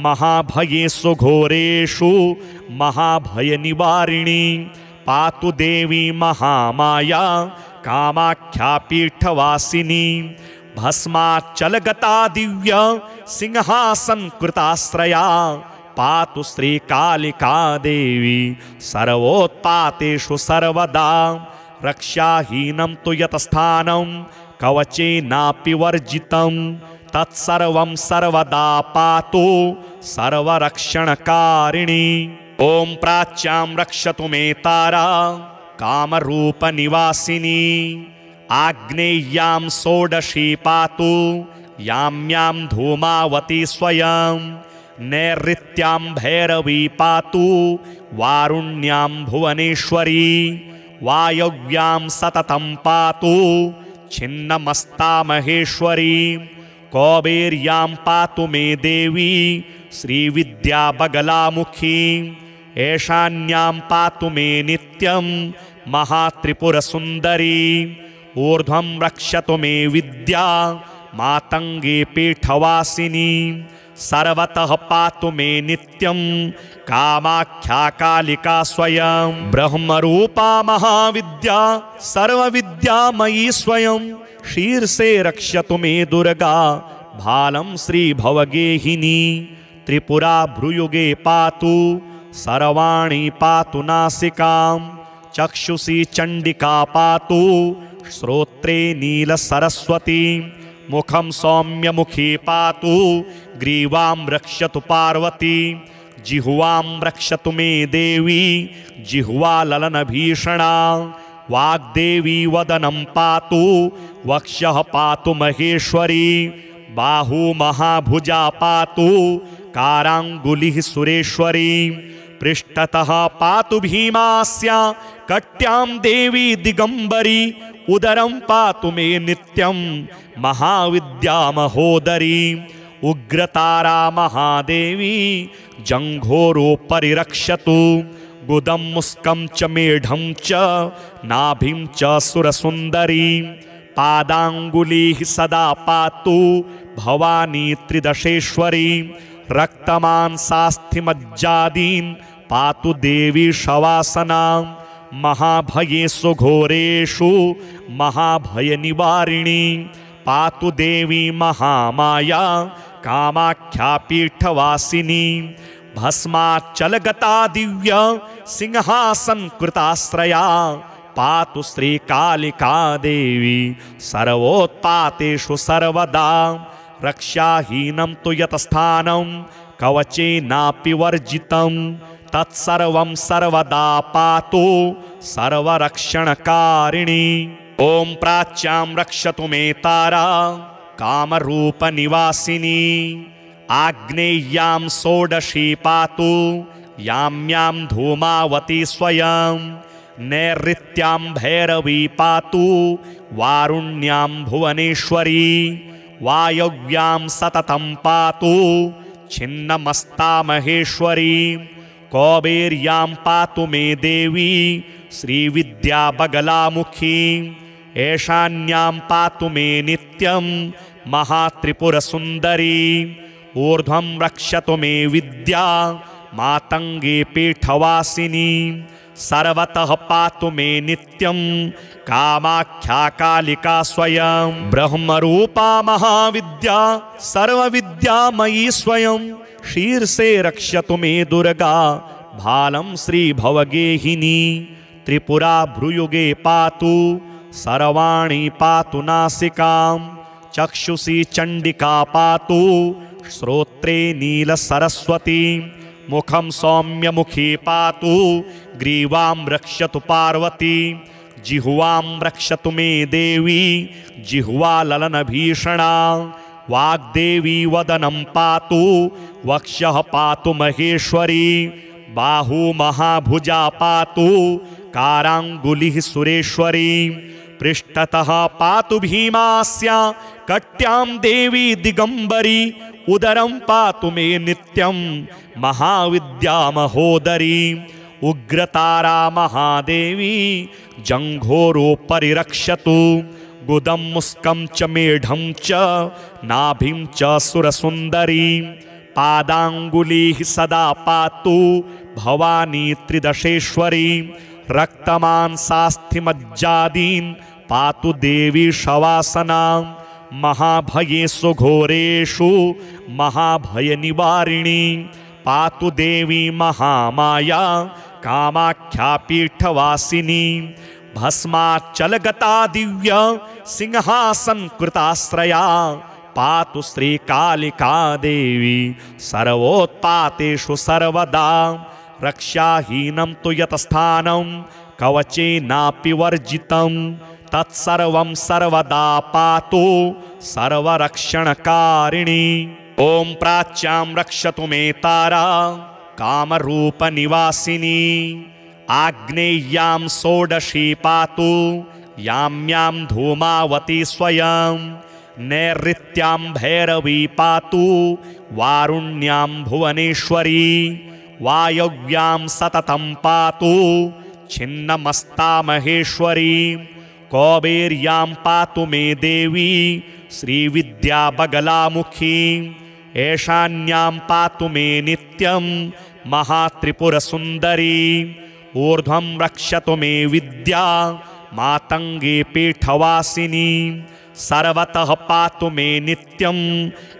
A: महाभयेषु घोरेषु महाभयनिवारिणी पातु देवी महामाया कामाख्या पीठवासिनी भस्माचलगता दिव्य सिंहासन कृताश्रया पातु श्रीकालिका देवी सर्वोत्पातेषु सर्वदा रक्षाहीनं तु यतस्थानं कवचेनापि वर्जितं तत्सर्वं सर्वदा पातु सर्वरक्षणकारिणी ॐ प्राच्यां रक्षतु मे तारा कामरूपनिवासिनी आग्नेय्यां षोडशी पातु याम्यां धूमावती स्वयं नैऋत्यां भैरवी पातु वारुण्यां भुवनेश्वरी वायव्यां सततं पातु छिन्नमस्ता महेश्वरी कौबेर्यां पातु मे देवी श्रीविद्या बगलामुखी ऐशान्यां पातु मे नित्यं महात्रिपुरसुन्दरी ऊर्ध्वं रक्षतु मे विद्या मातंगे पीठवासिनी सर्वतः पातु मे नित्यं कामाख्या कालिका स्वयं ब्रह्मरूपा महाविद्या सर्वविद्यामयी स्वयं शीर्षे रक्षतु मे दुर्गा भालं श्रीभवगेहिनी त्रिपुरा भ्रुयुगे पातु सर्वाणि पातु नासिकां चक्षुषी चण्डिका पातु श्रोत्रे नीलसरस्वती मुखं सौम्यमुखी पातु ग्रीवां रक्षतु पार्वती जिह्वां रक्षतु मे देवी जिह्वा ललनभीषणा वाग्देवी वदनं पातु वक्षः पातु महेश्वरी बाहु महाभुजा पातु काराङ्गुलिः सुरेश्वरी पृष्ठतः पातु भीमास्या कट्यां देवी दिगंबरी उदरं पातु मे नित्यं महाविद्या महोदरी उग्रतारा महादेवी जंघोरो परिरक्षतु गुदं मुस्कं च मेढं च नाभिं च सुरसुन्दरी पादांगुलीः सदा पातु भवानी त्रिदशेश्वरी रक्तमांसास्थिमज्जादीन् पातु देवी शवासना महाभयेषु घोरेषु महाभयनिवारिणी पातु देवी महामाया कामाख्या पीठवासिनी भस्माचलगता दिव्य सिंहासनकृताश्रया पातु श्रीकालिका देवी सर्वोत्पातेषु सर्वदा रक्षाहीनं तु यतस्थानं कवचेनापि वर्जितं तत्सर्वं सर्वदा पातु सर्वरक्षणकारिणी ॐ प्राच्यां रक्षतु मे तारा कामरूपनिवासिनी आग्नेय्यां षोडशी पातु याम्यां धूमावती स्वयं नैऋत्यां भैरवी पातु वारुण्यां भुवनेश्वरी वायव्यां सततं पातु छिन्नमस्ता महेश्वरी कौबेर्यां पातु मे देवी श्रीविद्या बगलामुखी ऐशान्यां पातु मे नित्यं महात्रिपुरसुन्दरी ऊर्ध्वं रक्षतु मे विद्या मातंगे पीठवासिनी सर्वतः पातु मे नित्यं कामाख्या कालिका स्वयं ब्रह्मरूपा महाविद्या सर्वविद्यामयी स्वयं शीर्षे रक्षतु मे दुर्गा भालं श्रीभवगेहिनी त्रिपुरा भ्रुयुगे पातु सर्वाणि पातु नासिकां चक्षुषी चण्डिका पातु श्रोत्रे नीलसरस्वती मुखं सौम्यमुखी पातु ग्रीवां रक्षतु पार्वती जिह्वां रक्षतु मे देवी जिह्वा ललनभीषणा वाग्देवी वदनं पातु वक्षः पातु महेश्वरी बाहु महाभुजा पातु काराङ्गुलिः सुरेश्वरी पृष्ठतः पातु भीमास्या कट्यां देवी दिगंबरी उदरं पातु मे नित्यं महाविद्या महोदरी उग्रतारा महादेवी जंघोरो परिरक्षतु गुदं मुस्कं च मेढं च नाभिं च सुरसुन्दरी पादांगुलीः सदा पातु भवानी त्रिदशेश्वरी रक्तमांसास्थिमज्जादीन् पातु देवी शवासना महाभयेषु घोरेषु महाभयनिवारिणी पातु देवी महामाया कामाख्या पीठवासिनी भस्माचलगता दिव्य सिंहासनकृताश्रया पातु श्रीकालिका देवी सर्वोत्पातेषु सर्वदा रक्षाहीनं तु यतस्थानं कवचेनापि वर्जितं तत्सर्वं सर्वदा पातु सर्वरक्षणकारिणी ॐ प्राच्यां रक्षतु मे तारा कामरूपनिवासिनी आग्नेय्यां षोडशी पातु याम्यां धूमावती स्वयं नैऋत्यां भैरवी पातु वारुण्यां भुवनेश्वरी वायव्यां सततं पातु छिन्नमस्ता महेश्वरी कौबेर्यां पातु मे देवी श्रीविद्या बगलामुखी ऐशान्यां पातु मे नित्यं महात्रिपुरसुन्दरी ऊर्ध्वं रक्षतु मे विद्या मातंगे पीठवासिनी सर्वतः पातु मे नित्यं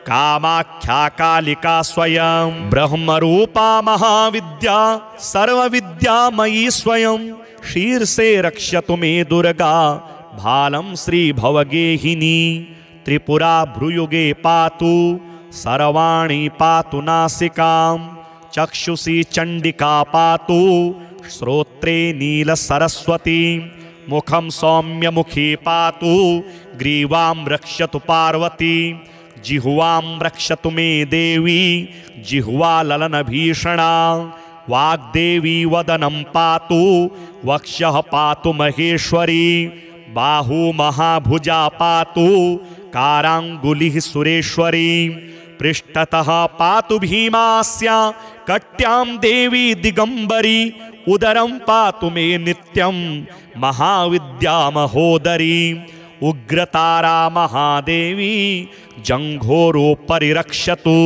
A: कामाख्या कालिका स्वयं ब्रह्मरूपा महाविद्या सर्वविद्यामयी स्वयं शीर्षे रक्षतु मे दुर्गा भालं श्रीभवगेहिनी त्रिपुरा भ्रुयुगे पातु सर्वाणि पातु नासिकां चक्षुषी चण्डिका पातु श्रोत्रे नीलसरस्वती मुखं सौम्यमुखी पातु ग्रीवां रक्षतु पार्वती जिह्वां रक्षतु मे देवी जिह्वा ललनभीषणा वाग्देवी वदनं पातु वक्षः पातु महेश्वरी बाहु महाभुजा पातु काराङ्गुलिः सुरेश्वरी पृष्ठतः पातु भीमास्या कट्यां देवी दिगंबरी उदरं पातु मे नित्यं महाविद्या महोदरी उग्रतारा महादेवी जंघोरो परिरक्षतु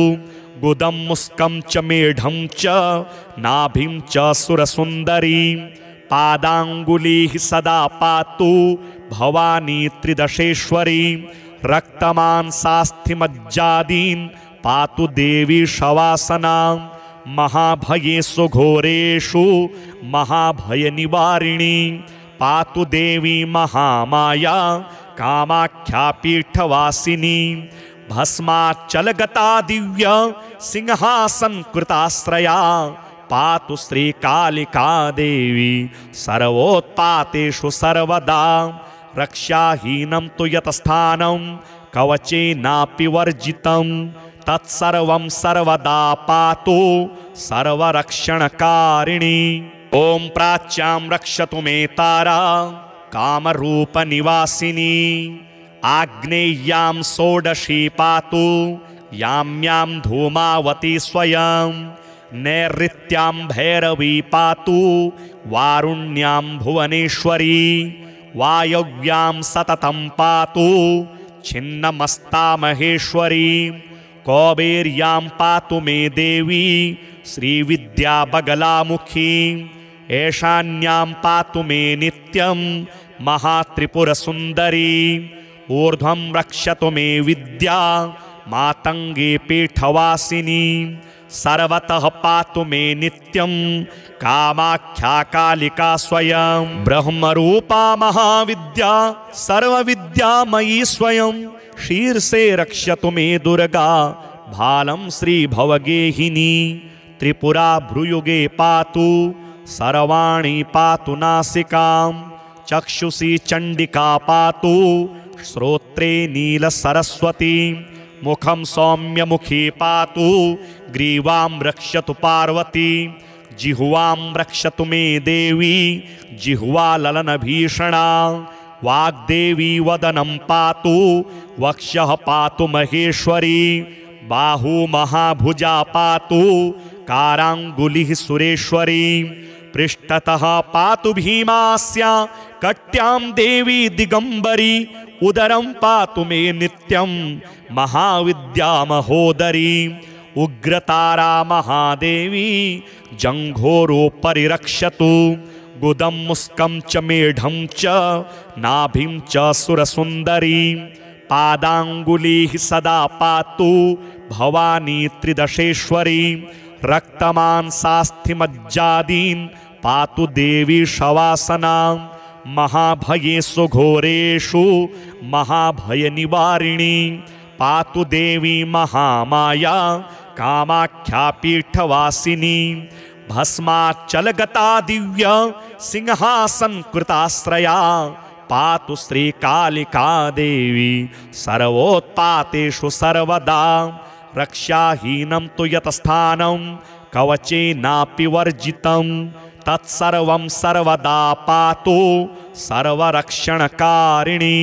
A: गुदं मुस्कं च मेढं च नाभिं च सुरसुन्दरी पादांगुलीः सदा पातु भवानी त्रिदशेश्वरी रक्तमांसास्थिमज्जादीन् पातु देवी शवासना महाभयेषु घोरेषु महाभयनिवारिणी पातु देवी महामाया कामाख्या पीठवासिनी भस्माचलगता दिव्य सिंहासन कृताश्रया पातु श्रीकालिका देवी सर्वोत्पातेषु सर्वदा रक्षाहीनं तु यतस्थानं कवचेनापि वर्जितं तत्सर्वं सर्वदा पातु सर्वरक्षणकारिणी ॐ प्राच्यां रक्षतु मे तारा कामरूपनिवासिनी आग्नेय्यां षोडशी पातु याम्यां धूमावती स्वयं नैऋत्यां भैरवी पातु वारुण्यां भुवनेश्वरी वायव्यां सततं पातु छिन्नमस्ता महेश्वरी कौबेर्यां पातु मे देवी श्रीविद्या बगलामुखी ऐशान्यां पातु मे नित्यं महात्रिपुरसुन्दरी ऊर्ध्वं रक्षतु मे विद्या मातंगे पीठवासिनी सर्वतः पातु मे नित्यं कामाख्या कालिका स्वयं ब्रह्मरूपा महाविद्या सर्वविद्यामयी स्वयं शीर्षे रक्षतु मे दुर्गा भालं श्रीभवगेहिनी त्रिपुरा भ्रुयुगे पातु सर्वाणि पातु नासिकां चक्षुषी चण्डिका पातु श्रोत्रे नीलसरस्वती मुखं सौम्यमुखी पातु ग्रीवां रक्षतु पार्वती जिह्वां रक्षतु मे देवी जिह्वा ललनभीषणा वाग्देवी वदनं पातु वक्षः पातु महेश्वरी बाहु महाभुजा पातु काराङ्गुलिः सुरेश्वरी पृष्ठतः पातु भीमास्या कट्यां देवी दिगंबरी उदरं पातु मे नित्यं महाविद्या महोदरी उग्रतारा महादेवी जंघोरो परिरक्षतु गुदं मुस्कं च मेढं च नाभिं च सुरसुन्दरी पादांगुलीः सदा पातु भवानी त्रिदशेश्वरी रक्तमांसास्थिमज्जादीन् पातु देवी शवासना महाभयेषु घोरेषु महाभयनिवारिणी पातु देवी महामाया कामाख्या पीठवासिनी भस्माचलगता दिव्य सिंहासन कृताश्रया पातु श्रीकालिका देवी सर्वोत्पातेषु सर्वदा रक्षाहीनं तु यतस्थानं कवचेनापि वर्जितं तत्सर्वं सर्वदा पातु सर्वरक्षणकारिणी।